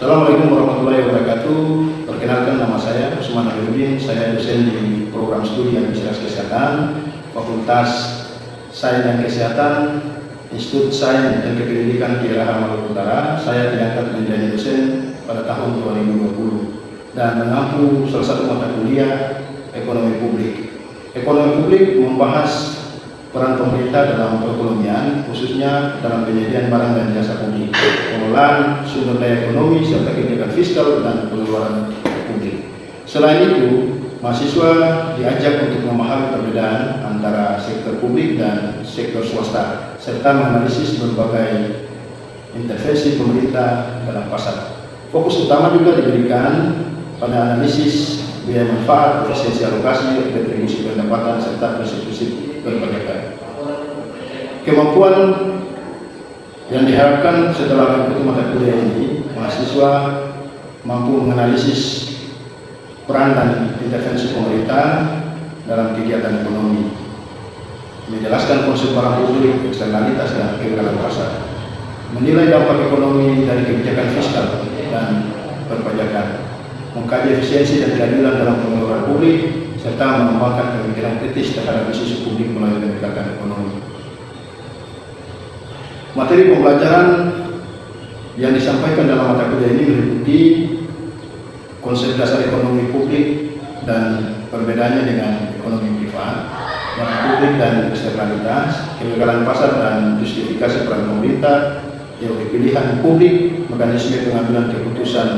Assalamualaikum warahmatullahi wabarakatuh. Perkenalkan, nama saya Usman Habibuddin. Saya dosen di program studi Administrasi Kesehatan, Fakultas Sains dan Kesehatan, Institut Sains dan Kependidikan Daerah Maluku Utara. Saya diangkat menjadi dosen pada tahun 2020 dan mengampu salah satu mata kuliah ekonomi publik. Ekonomi publik membahas peran pemerintah dalam perekonomian, khususnya dalam penyediaan barang dan jasa publik, pengelolaan sumber daya ekonomi, serta kebijakan fiskal dan pengeluaran publik. Selain itu, mahasiswa diajak untuk memahami perbedaan antara sektor publik dan sektor swasta, serta menganalisis berbagai intervensi pemerintah dalam pasar. Fokus utama juga diberikan pada analisis biaya manfaat, efisiensi alokasi, retribusi pendapatan, serta prinsip-prinsip perpajakan. Kemampuan yang diharapkan setelah mengikuti mata kuliah ini, mahasiswa mampu menganalisis peran dan intervensi pemerintah dalam kegiatan ekonomi, menjelaskan konsep barang publik, eksternalitas dan kegagalan pasar, menilai dampak ekonomi dari kebijakan fiskal dan perpajakan, mengkaji efisiensi dan keadilan dalam pengeluaran publik, serta mengembangkan pemikiran kritis terhadap isu publik melalui pendekatan ekonomi. Materi pembelajaran yang disampaikan dalam mata kuliah ini meliputi konsep dasar ekonomi publik dan perbedaannya dengan ekonomi privat, barang publik dan eksternalitas, kegagalan pasar dan justifikasi peran pemerintah, teori pilihan publik, mekanisme pengambilan keputusan,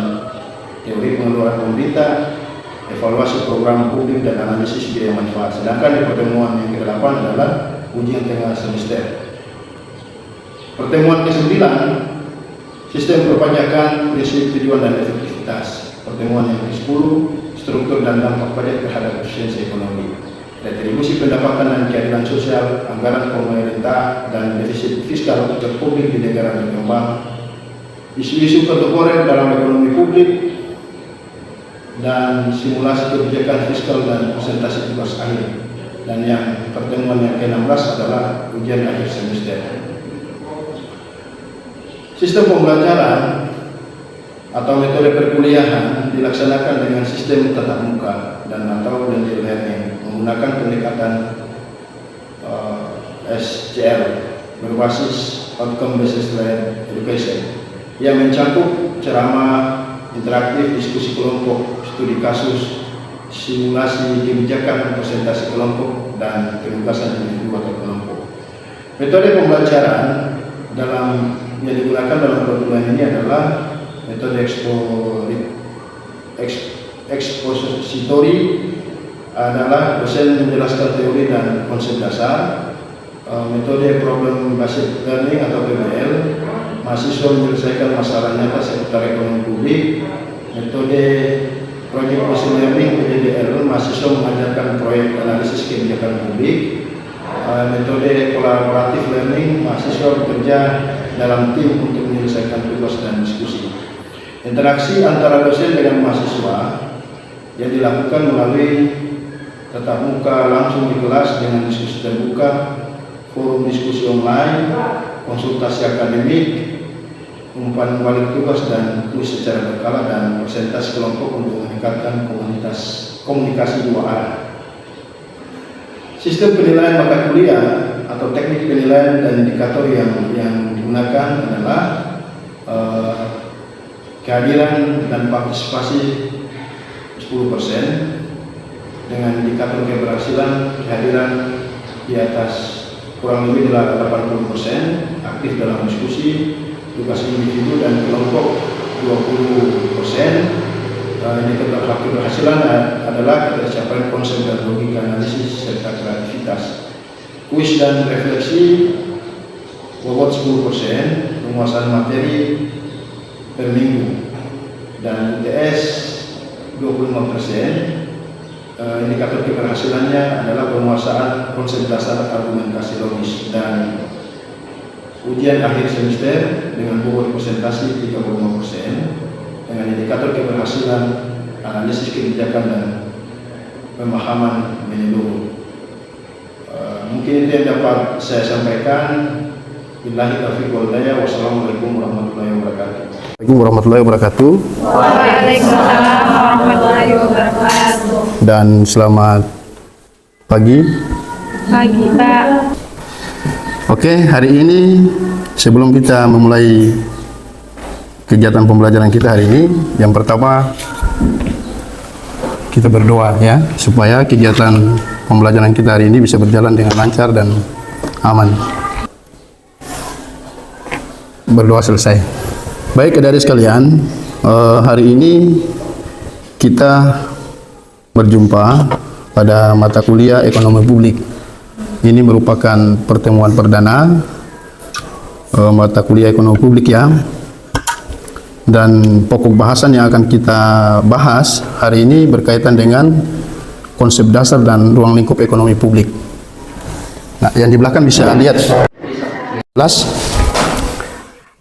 teori pengeluaran pemerintah, evaluasi program publik dan analisis biaya manfaat. Sedangkan di pertemuan yang ke-8 adalah ujian tengah semester. Pertemuan ke-9, sistem perpajakan, prinsip, tujuan dan efektivitas. Pertemuan yang ke-10, struktur dan dampak pajak terhadap efisiensi ekonomi, retribusi pendapatan dan keadilan sosial, anggaran pemerintah dan defisit fiskal publik di negara berkembang, isu-isu kontemporer dalam ekonomi publik, dan simulasi kebijakan fiskal dan presentasi tugas akhir. Dan yang pertemuan yang ke-16 adalah ujian akhir semester. Sistem pembelajaran atau metode perkuliahan dilaksanakan dengan sistem tatap muka dan atau blended learning menggunakan pendekatan SCL berbasis outcome based education yang mencakup ceramah, interaktif, diskusi kelompok, studi kasus, simulasi kebijakan, presentasi kelompok, dan penugasan individu atau kelompok. Metode pembelajaran yang digunakan dalam perkuliahan ini adalah metode expository, adalah dosen menjelaskan teori dan konsep dasar. Metode problem based learning atau PBL, mahasiswa menyelesaikan masalah nyata seputar ekonomi publik. Metode project based learning PBL, mahasiswa mengajarkan proyek analisis kebijakan publik. Metode kolaboratif learning, mahasiswa bekerja dalam tim untuk menyelesaikan tugas dan diskusi. Interaksi antara dosen dengan mahasiswa yang dilakukan melalui tatap muka langsung di kelas dengan diskusi terbuka, forum diskusi online, konsultasi akademik, umpan balik tugas dan kuis secara berkala, dan presentasi kelompok untuk meningkatkan komunikasi dua arah. Sistem penilaian mata kuliah atau teknik penilaian dan indikator yang digunakan adalah kehadiran dan partisipasi 10% dengan indikator keberhasilan kehadiran di atas kurang lebih 80%, aktif dalam diskusi, tugas individu dan kelompok 20%. Indikator keberhasilan adalah ketercapaian konsep dan logika analisis serta kreativitas. Kuis dan refleksi bobot 10%, penguasaan materi per minggu, dan ITS 25%. Indikator keberhasilannya adalah penguasaan konsep dasar argumentasi logis, dan ujian akhir semester dengan bobot presentasi 35%, dengan indikator keberhasilan analisis kebijakan dan pemahaman menyeluruh. Mungkin itu yang dapat saya sampaikan. Billahi taufiq wal hidayah. Wassalamualaikum warahmatullahi wabarakatuh. Assalamualaikum warahmatullahi wabarakatuh. Waalaikumsalam warahmatullahi wabarakatuh. Dan selamat pagi. Pagi, Pak. Oke, hari ini sebelum kita memulai kegiatan pembelajaran kita hari ini, yang pertama kita berdoa ya, supaya kegiatan pembelajaran kita hari ini bisa berjalan dengan lancar dan aman. Berdoa selesai. Baik adik-adik sekalian, hari ini kita berjumpa pada mata kuliah ekonomi publik. Ini merupakan pertemuan perdana mata kuliah ekonomi publik ya. Dan pokok bahasan yang akan kita bahas hari ini berkaitan dengan konsep dasar dan ruang lingkup ekonomi publik. Nah, yang di belakang bisa lihat jelas.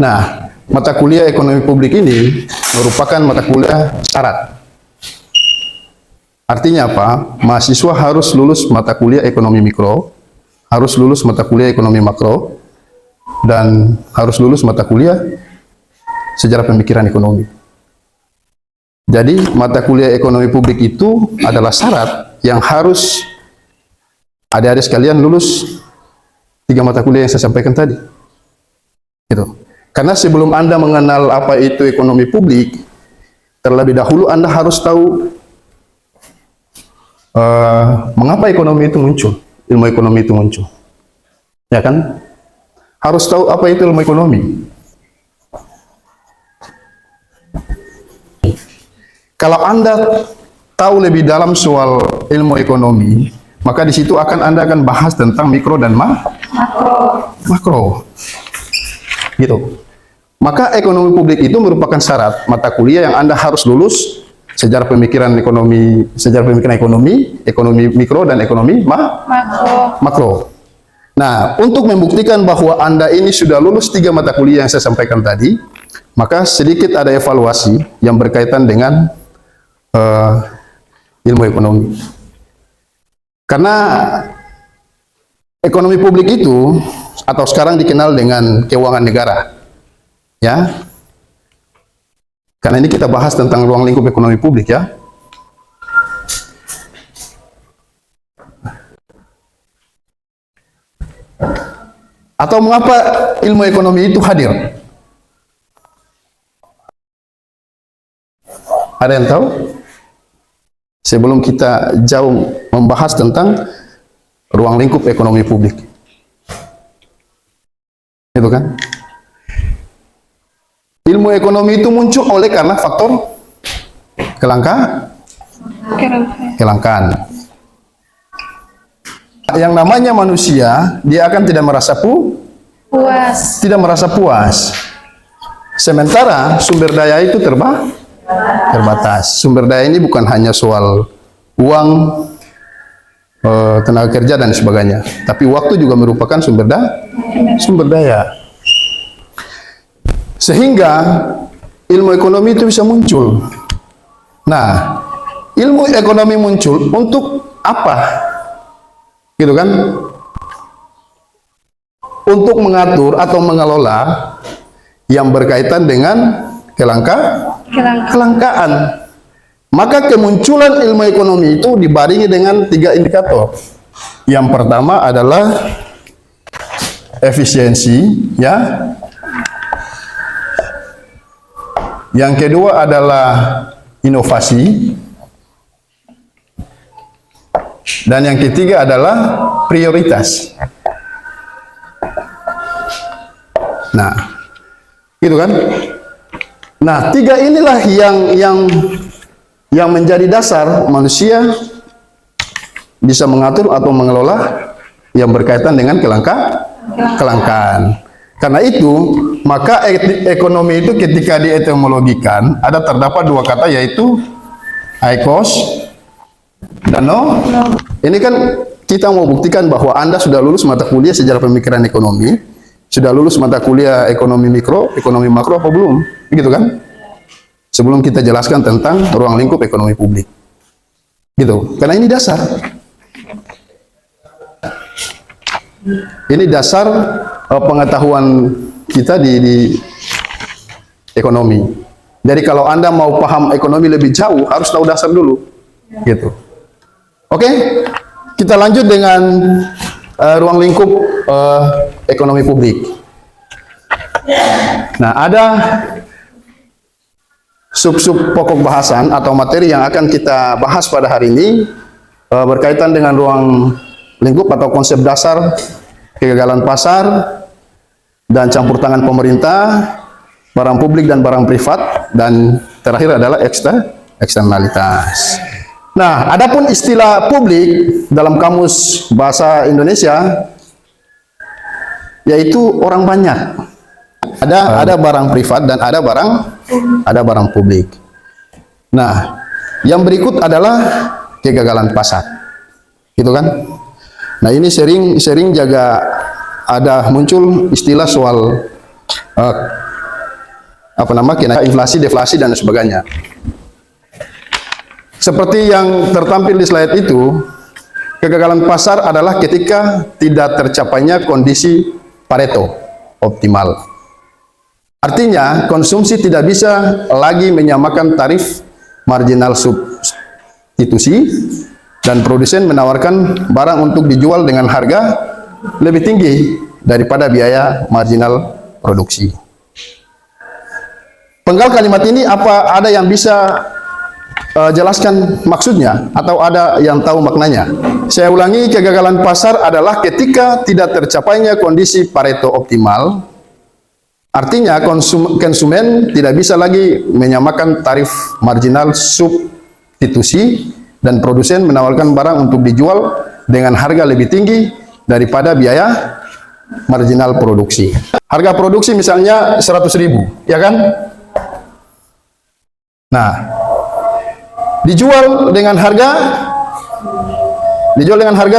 Nah, mata kuliah ekonomi publik ini merupakan mata kuliah syarat. Artinya apa? Mahasiswa harus lulus mata kuliah ekonomi mikro, harus lulus mata kuliah ekonomi makro, dan harus lulus mata kuliah sejarah pemikiran ekonomi. Jadi mata kuliah ekonomi publik itu adalah syarat yang harus adik-adik sekalian lulus 3 mata kuliah yang saya sampaikan tadi. Gitu. Karena sebelum Anda mengenal apa itu ekonomi publik, terlebih dahulu Anda harus tahu mengapa ekonomi itu muncul, ilmu ekonomi itu muncul. Ya kan? Harus tahu apa itu ilmu ekonomi. Kalau Anda tahu lebih dalam soal ilmu ekonomi, maka di situ Anda akan bahas tentang mikro dan makro. Gitu. Maka ekonomi publik itu merupakan syarat mata kuliah yang Anda harus lulus: sejarah pemikiran ekonomi, ekonomi mikro dan ekonomi makro. Nah, untuk membuktikan bahwa Anda ini sudah lulus 3 mata kuliah yang saya sampaikan tadi, maka sedikit ada evaluasi yang berkaitan dengan ilmu ekonomi. Karena ekonomi publik itu atau sekarang dikenal dengan keuangan negara, ya. Karena ini kita bahas tentang ruang lingkup ekonomi publik ya. Atau mengapa ilmu ekonomi itu hadir? Ada yang tahu? Sebelum kita jauh membahas tentang ruang lingkup ekonomi publik. Itu kan? Ilmu ekonomi itu muncul oleh karena faktor kelangkaan. Yang namanya manusia, dia akan tidak merasa puas. Tidak merasa puas. Sementara sumber daya itu terbatas. Sumber daya ini bukan hanya soal uang, tenaga kerja dan sebagainya, tapi waktu juga merupakan sumber daya. Sehingga ilmu ekonomi itu bisa muncul. Nah, ilmu ekonomi muncul untuk apa? Gitu kan? Untuk mengatur atau mengelola yang berkaitan dengan kelangkaan. Maka kemunculan ilmu ekonomi itu dibarengi dengan 3 indikator. Yang pertama adalah efisiensi, ya. Yang kedua adalah inovasi. Dan yang ketiga adalah prioritas. Nah, gitu kan? Nah, 3 inilah yang menjadi dasar manusia bisa mengatur atau mengelola yang berkaitan dengan kelangkaan. Karena itu, maka ekonomi itu ketika dietimologikan ada terdapat 2 kata, yaitu aikos dan no. Ini kan kita mau buktikan bahwa Anda sudah lulus mata kuliah sejarah pemikiran ekonomi, sudah lulus mata kuliah ekonomi mikro, ekonomi makro apa belum? Begitu kan? Sebelum kita jelaskan tentang ruang lingkup ekonomi publik. Gitu. Karena ini dasar. Ini dasar pengetahuan kita di ekonomi. Jadi kalau Anda mau paham ekonomi lebih jauh, harus tahu dasar dulu. Gitu. Oke, kita lanjut dengan ruang lingkup ekonomi publik. Nah, ada sub-sub pokok bahasan atau materi yang akan kita bahas pada hari ini berkaitan dengan ruang lingkup atau konsep dasar kegagalan pasar dan campur tangan pemerintah, barang publik dan barang privat, dan terakhir adalah eksternalitas. Nah, adapun istilah publik dalam kamus bahasa Indonesia yaitu orang banyak. Ada barang privat dan ada barang publik. Nah, yang berikut adalah kegagalan pasar. Gitu kan? Nah, ini sering jaga ada muncul istilah soal inflasi, deflasi dan sebagainya. Seperti yang tertampil di slide itu, kegagalan pasar adalah ketika tidak tercapainya kondisi Pareto optimal. Artinya, konsumsi tidak bisa lagi menyamakan tarif marginal substitusi dan produsen menawarkan barang untuk dijual dengan harga lebih tinggi daripada biaya marginal produksi. Penggal kalimat ini apa ada yang bisa jelaskan maksudnya atau ada yang tahu maknanya? Saya ulangi, kegagalan pasar adalah ketika tidak tercapainya kondisi Pareto optimal. Artinya konsumen tidak bisa lagi menyamakan tarif marginal substitusi dan produsen menawarkan barang untuk dijual dengan harga lebih tinggi daripada biaya marginal produksi. Harga produksi misalnya 100.000, ya kan? Nah, dijual dengan harga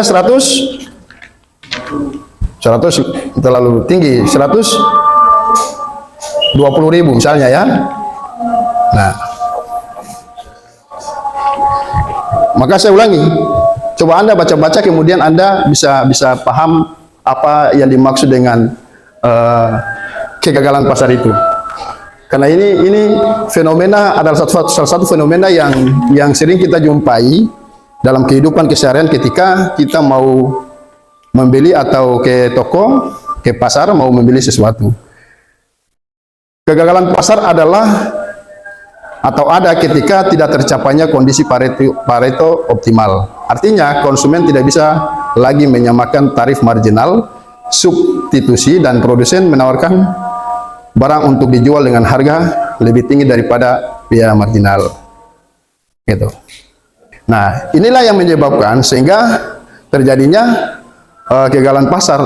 100 terlalu tinggi, 120.000 misalnya ya. Nah, maka saya ulangi, coba Anda baca-baca kemudian Anda bisa paham apa yang dimaksud dengan kegagalan pasar itu. Karena ini fenomena adalah salah satu fenomena yang sering kita jumpai dalam kehidupan keseharian ketika kita mau membeli atau ke toko, ke pasar mau membeli sesuatu. Kegagalan pasar adalah atau ada ketika tidak tercapainya kondisi Pareto optimal. Artinya konsumen tidak bisa lagi menyamakan tarif marginal substitusi dan produsen menawarkan barang untuk dijual dengan harga lebih tinggi daripada biaya marginal. Gitu. Nah, inilah yang menyebabkan sehingga terjadinya kegagalan pasar.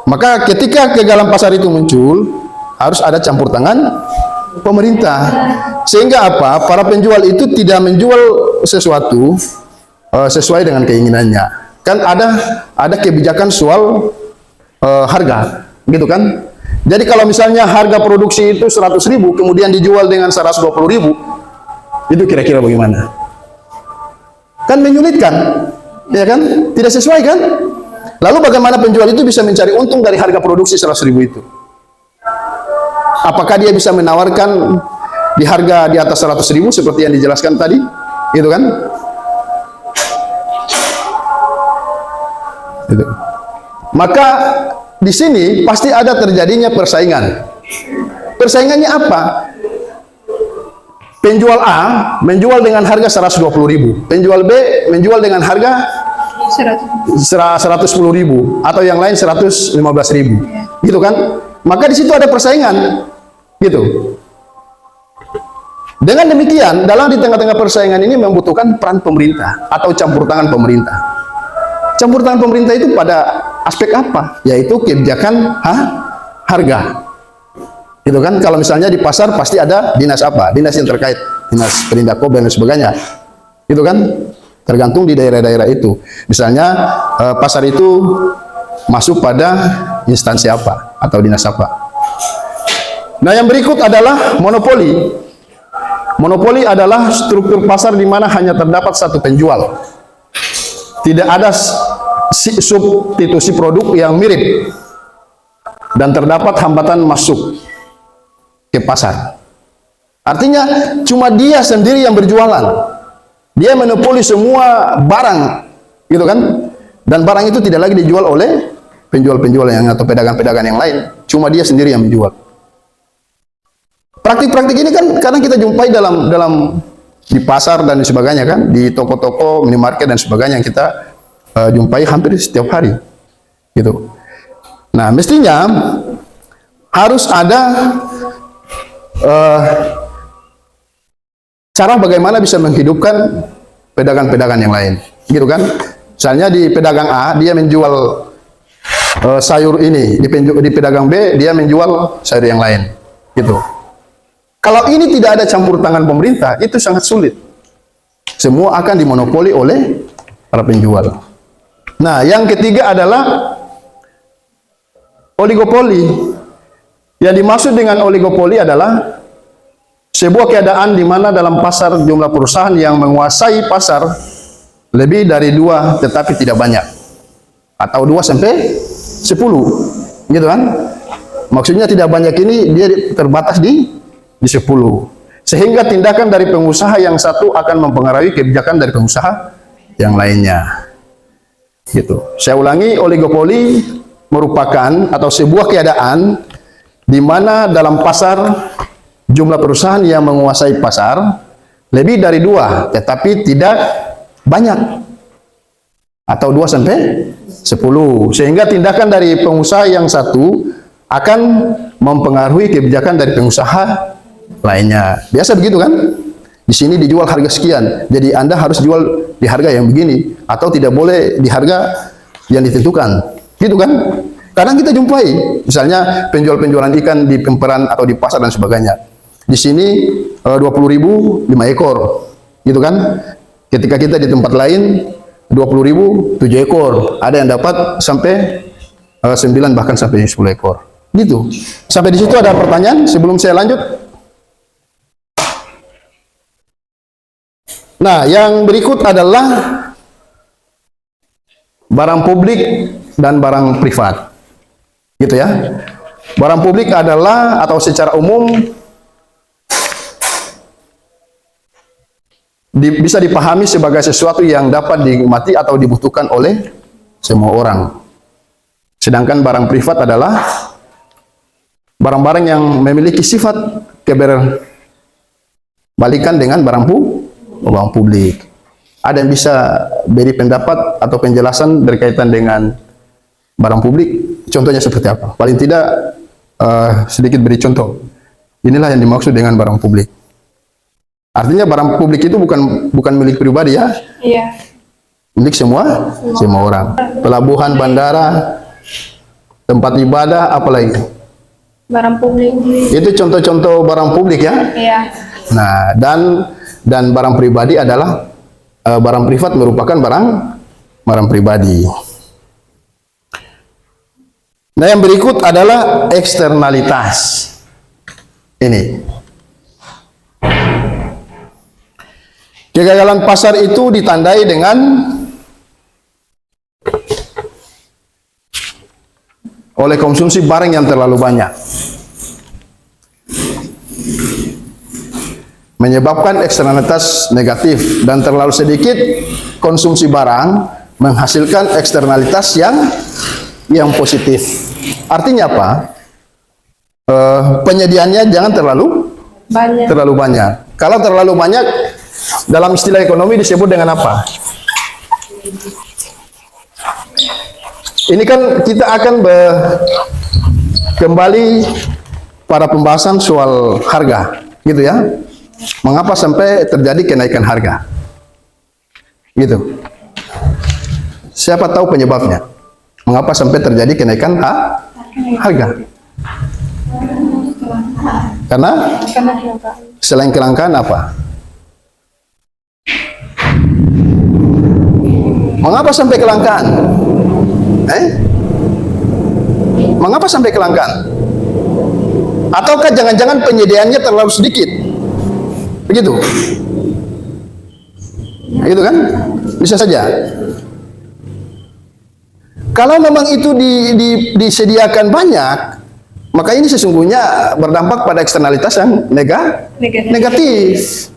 Maka ketika kegagalan pasar itu muncul, harus ada campur tangan pemerintah. Sehingga apa? Para penjual itu tidak menjual sesuatu sesuai dengan keinginannya. Kan ada kebijakan soal harga, gitu kan? Jadi kalau misalnya harga produksi itu 100.000 kemudian dijual dengan 120.000, itu kira-kira bagaimana? Kan menyulitkan, ya kan? Tidak sesuai kan? Lalu bagaimana penjual itu bisa mencari untung dari harga produksi 100.000 itu? Apakah dia bisa menawarkan di harga di atas 100.000 seperti yang dijelaskan tadi? Gitu kan? Gitu. Maka di sini pasti ada terjadinya persaingan. Persaingannya apa? Penjual A menjual dengan harga 120.000, penjual B menjual dengan harga 110.000 atau yang lain 115.000, gitu kan? Maka di situ ada persaingan, gitu. Dengan demikian, di tengah-tengah persaingan ini membutuhkan peran pemerintah atau campur tangan pemerintah. Campur tangan pemerintah itu pada aspek apa? Yaitu kebijakan harga. Gitu kan? Kalau misalnya di pasar pasti ada dinas apa? Dinas yang terkait, dinas Perindakob dan sebagainya. Gitu kan? Tergantung di daerah-daerah itu. Misalnya pasar itu masuk pada instansi apa atau dinas apa. Nah, yang berikut adalah monopoli. Monopoli adalah struktur pasar di mana hanya terdapat satu penjual. Tidak ada substitusi produk yang mirip dan terdapat hambatan masuk ke pasar. Artinya cuma dia sendiri yang berjualan. Dia monopoli semua barang, gitu kan? Dan barang itu tidak lagi dijual oleh penjual-penjual yang atau pedagang-pedagang yang lain. Cuma dia sendiri yang menjual. Praktik-praktik ini kan kadang kita jumpai dalam di pasar dan sebagainya kan, di toko-toko, minimarket dan sebagainya yang kita jumpai hampir setiap hari, gitu. Nah, mestinya harus ada cara bagaimana bisa menghidupkan pedagang-pedagang yang lain, gitu kan? Misalnya di pedagang A dia menjual sayur ini, di pedagang B dia menjual sayur yang lain, gitu. Kalau ini tidak ada campur tangan pemerintah, itu sangat sulit. Semua akan dimonopoli oleh para penjual. Nah, yang ketiga adalah oligopoli. Yang dimaksud dengan oligopoli adalah sebuah keadaan di mana dalam pasar jumlah perusahaan yang menguasai pasar lebih dari 2 tetapi tidak banyak, atau 2 sampai 10, gitu kan? Maksudnya tidak banyak ini dia terbatas di 10, sehingga tindakan dari pengusaha yang satu akan mempengaruhi kebijakan dari pengusaha yang lainnya, gitu. Saya ulangi, oligopoli merupakan atau sebuah keadaan di mana dalam pasar jumlah perusahaan yang menguasai pasar lebih dari 2 tetapi tidak banyak, atau 2 sampai 10, sehingga tindakan dari pengusaha yang satu akan mempengaruhi kebijakan dari pengusaha lainnya. Biasa begitu kan? Di sini dijual harga sekian, jadi Anda harus jual di harga yang begini, atau tidak boleh di harga yang ditentukan, gitu kan? Kadang kita jumpai, misalnya penjual-penjualan ikan di emperan atau di pasar dan sebagainya. Di sini 20.000 5 ekor, gitu kan? Ketika kita di tempat lain 20.000 7 ekor, ada yang dapat sampai 9 bahkan sampai 10 ekor, gitu. Sampai di situ ada pertanyaan sebelum saya lanjut? Nah, yang berikut adalah barang publik dan barang privat, gitu ya. Barang publik adalah atau secara umum bisa dipahami sebagai sesuatu yang dapat dinikmati atau dibutuhkan oleh semua orang. Sedangkan barang privat adalah barang-barang yang memiliki sifat keberbalikan dengan barang publik. Ada yang bisa beri pendapat atau penjelasan berkaitan dengan barang publik? Contohnya seperti apa? Paling tidak sedikit beri contoh. Inilah yang dimaksud dengan barang publik. Artinya barang publik itu bukan milik pribadi ya? Iya. Milik semua orang. Pelabuhan, bandara, tempat ibadah, apalagi? Barang publik. Itu contoh-contoh barang publik ya? Iya. Nah, dan barang pribadi adalah barang privat merupakan barang pribadi. Nah, yang berikut adalah eksternalitas. Ini. Kegagalan pasar itu ditandai dengan oleh konsumsi barang yang terlalu banyak, menyebabkan eksternalitas negatif, dan terlalu sedikit konsumsi barang menghasilkan eksternalitas yang positif. Artinya apa? Penyediaannya jangan terlalu banyak. Kalau terlalu banyak, dalam istilah ekonomi disebut dengan apa? Ini kan kita akan kembali pada pembahasan soal harga, gitu ya. Mengapa sampai terjadi kenaikan harga? Gitu. Siapa tahu penyebabnya? Mengapa sampai terjadi kenaikan harga? Karena selain kelangkaan apa? Mengapa sampai kelangkaan? Mengapa sampai kelangkaan? Ataukah jangan-jangan penyediaannya terlalu sedikit? Begitu? Gitu kan? Bisa saja. Kalau memang itu disediakan banyak, maka ini sesungguhnya berdampak pada eksternalitas yang negatif.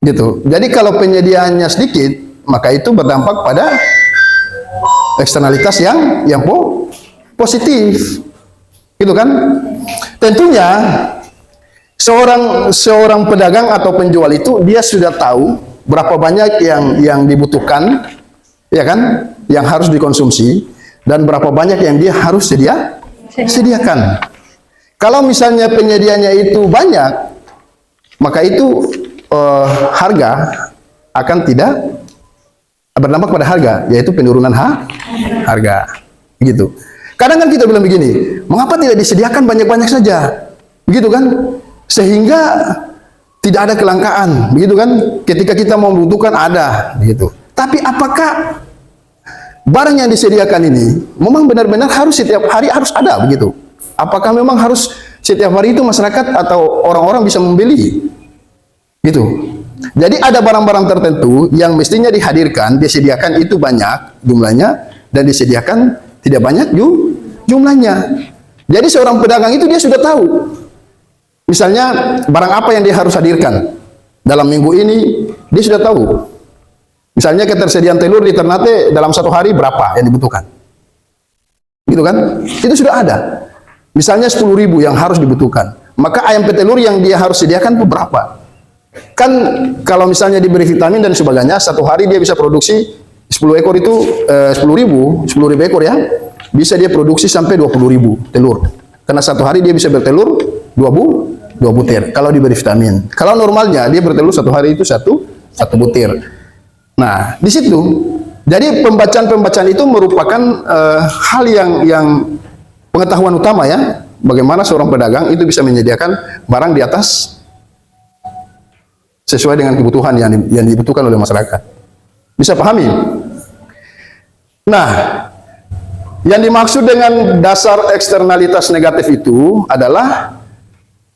Gitu. Jadi kalau penyediaannya sedikit, maka itu berdampak pada eksternalitas yang positif. Gitu kan? Tentunya seorang pedagang atau penjual itu dia sudah tahu berapa banyak yang dibutuhkan, ya kan? Yang harus dikonsumsi, dan berapa banyak yang dia harus sediakan. Kalau misalnya penyediaannya itu banyak, maka itu harga akan tidak berdampak pada harga, yaitu penurunan harga. Gitu. Kadang kan kita bilang begini, mengapa tidak disediakan banyak-banyak saja? Begitu kan? Sehingga tidak ada kelangkaan, begitu kan? Ketika kita membutuhkan ada, begitu. Tapi apakah barang yang disediakan ini memang benar-benar harus setiap hari harus ada, begitu? Apakah memang harus setiap hari itu masyarakat atau orang-orang bisa membeli? Gitu. Jadi ada barang-barang tertentu yang mestinya dihadirkan, disediakan itu banyak jumlahnya, dan disediakan tidak banyak jumlahnya. Jadi seorang pedagang itu dia sudah tahu. Misalnya barang apa yang dia harus hadirkan dalam minggu ini, dia sudah tahu. Misalnya ketersediaan telur di Ternate dalam satu hari berapa yang dibutuhkan. Gitu kan? Itu sudah ada. Misalnya 10.000 yang harus dibutuhkan. Maka ayam petelur yang dia harus sediakan itu berapa? Kan kalau misalnya diberi vitamin dan sebagainya, satu hari dia bisa produksi 10 ekor itu 10.000 ekor ya, bisa dia produksi sampai 20.000 telur. Karena satu hari dia bisa bertelur 2 butir kalau diberi vitamin. Kalau normalnya dia bertelur satu hari itu satu butir. Nah, di situ jadi pembacaan-pembacaan itu merupakan hal yang pengetahuan utama ya, bagaimana seorang pedagang itu bisa menyediakan barang di atas sesuai dengan kebutuhan yang dibutuhkan oleh masyarakat. Bisa pahami? Nah, yang dimaksud dengan dasar eksternalitas negatif itu adalah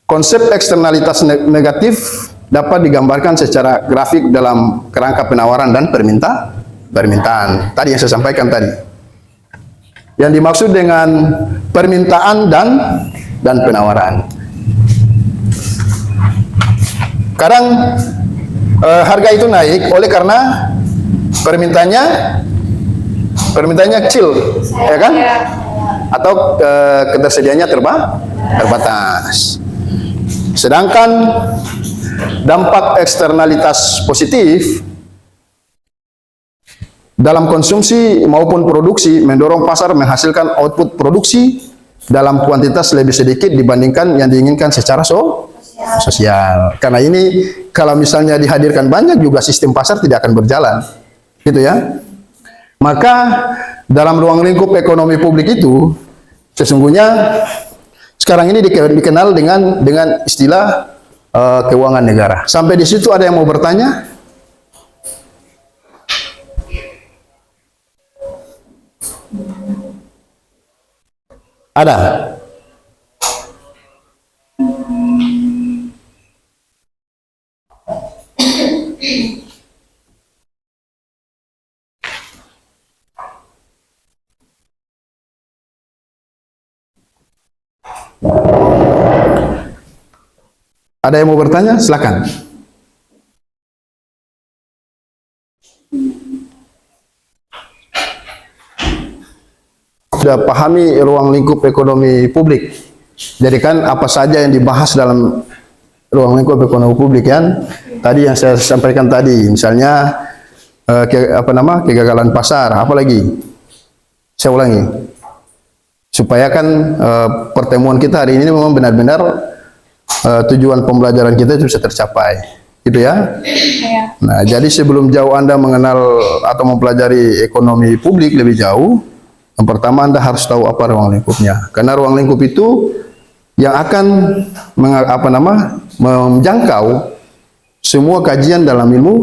konsep eksternalitas negatif dapat digambarkan secara grafik dalam kerangka penawaran dan permintaan. Tadi yang saya sampaikan tadi. Yang dimaksud dengan permintaan dan penawaran. Kadang harga itu naik oleh karena permintaannya kecil, ya kan? Atau ketersediaannya terbatas. Sedangkan dampak eksternalitas positif dalam konsumsi maupun produksi mendorong pasar menghasilkan output produksi dalam kuantitas lebih sedikit dibandingkan yang diinginkan secara sosial. Karena ini kalau misalnya dihadirkan banyak juga sistem pasar tidak akan berjalan. Gitu ya. Maka dalam ruang lingkup ekonomi publik itu sesungguhnya sekarang ini dikenal dengan istilah keuangan negara. Sampai di situ ada yang mau bertanya? Ada? Ada yang mau bertanya? Silakan. Sudah pahami ruang lingkup ekonomi publik. Jadi kan apa saja yang dibahas dalam ruang lingkup ekonomi publik kan? Tadi yang saya sampaikan tadi, misalnya kegagalan pasar, apa lagi? Saya ulangi. Supaya kan pertemuan kita hari ini memang benar-benar tujuan pembelajaran kita itu bisa tercapai, gitu ya. Nah, jadi sebelum jauh Anda mengenal atau mempelajari ekonomi publik lebih jauh, yang pertama Anda harus tahu apa ruang lingkupnya. Karena ruang lingkup itu yang akan menjangkau semua kajian dalam ilmu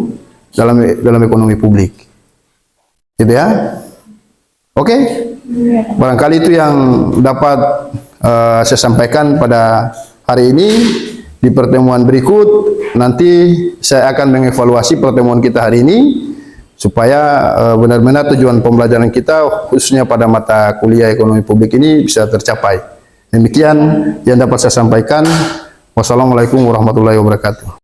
dalam ekonomi publik, gitu ya. Oke? Barangkali itu yang dapat saya sampaikan pada hari ini. Di pertemuan berikut nanti saya akan mengevaluasi pertemuan kita hari ini supaya benar-benar tujuan pembelajaran kita khususnya pada mata kuliah ekonomi publik ini bisa tercapai. Demikian yang dapat saya sampaikan. Wassalamualaikum warahmatullahi wabarakatuh.